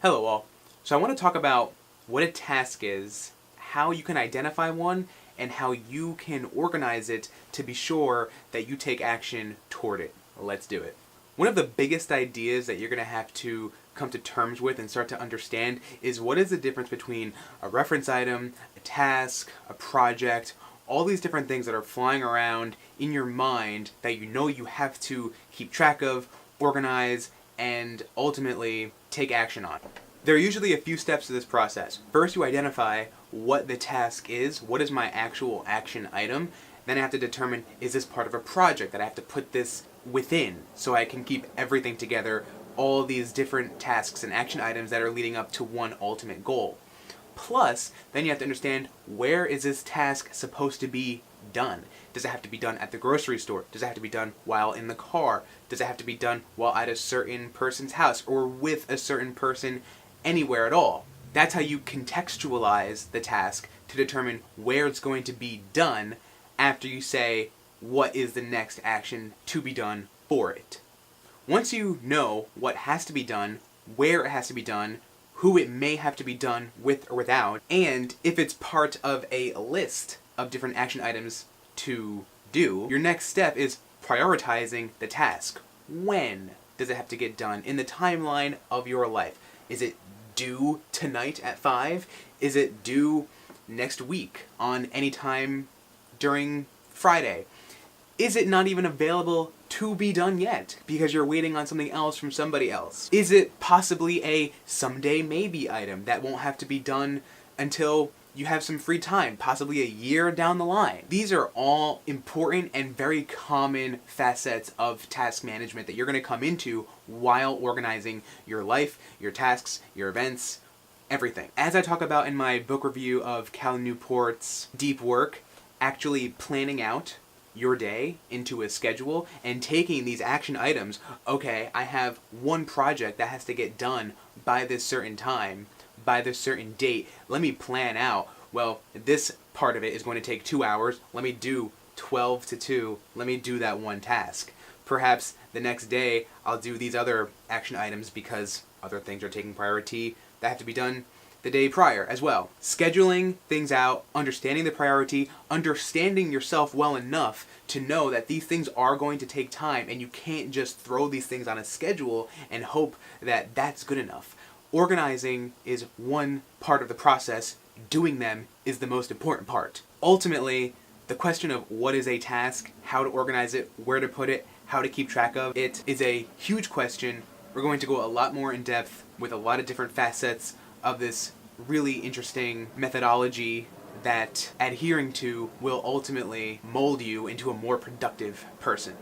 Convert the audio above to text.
Hello all. So I want to talk about what a task is, how you can identify one, and how you can organize it to be sure that you take action toward it. Let's do it. One of the biggest ideas that you're going to have to come to terms with and start to understand is what is the difference between a reference item, a task, a project, all these different things that are flying around in your mind that you know you have to keep track of, organize, and ultimately take action on. There are usually a few steps to this process. First, you identify what the task is, what is my actual action item. Then I have to determine, is this part of a project that I have to put this within so I can keep everything together, all these different tasks and action items that are leading up to one ultimate goal. Plus, then you have to understand, where is this task supposed to be done? Does it have to be done at the grocery store? Does it have to be done while in the car? Does it have to be done while at a certain person's house or with a certain person anywhere at all? That's how you contextualize the task to determine where it's going to be done after you say what is the next action to be done for it. Once you know what has to be done, where it has to be done, who it may have to be done with or without, and if it's part of a list of different action items to do, your next step is prioritizing the task. When does it have to get done in the timeline of your life? Is it due tonight at 5? Is it due next week on any time during Friday? Is it not even available to be done yet because you're waiting on something else from somebody else? Is it possibly a someday maybe item that won't have to be done until you have some free time, possibly a year down the line? These are all important and very common facets of task management that you're going to come into while organizing your life, your tasks, your events, everything. As I talk about in my book review of Cal Newport's Deep Work, actually planning out your day into a schedule and taking these action items. Okay, I have one project that has to get done by this certain time, by this certain date. Let me plan out, well, this part of it is going to take 2 hours. Let me do 12 to 2. Let me do that one task. Perhaps the next day I'll do these other action items because other things are taking priority that have to be done the day prior as well. Scheduling things out, understanding the priority, understanding yourself well enough to know that these things are going to take time and you can't just throw these things on a schedule and hope that that's good enough. Organizing is one part of the process. Doing them is the most important part. Ultimately, the question of what is a task, how to organize it, where to put it, how to keep track of it is a huge question. We're going to go a lot more in depth with a lot of different facets of this really interesting methodology that adhering to will ultimately mold you into a more productive person.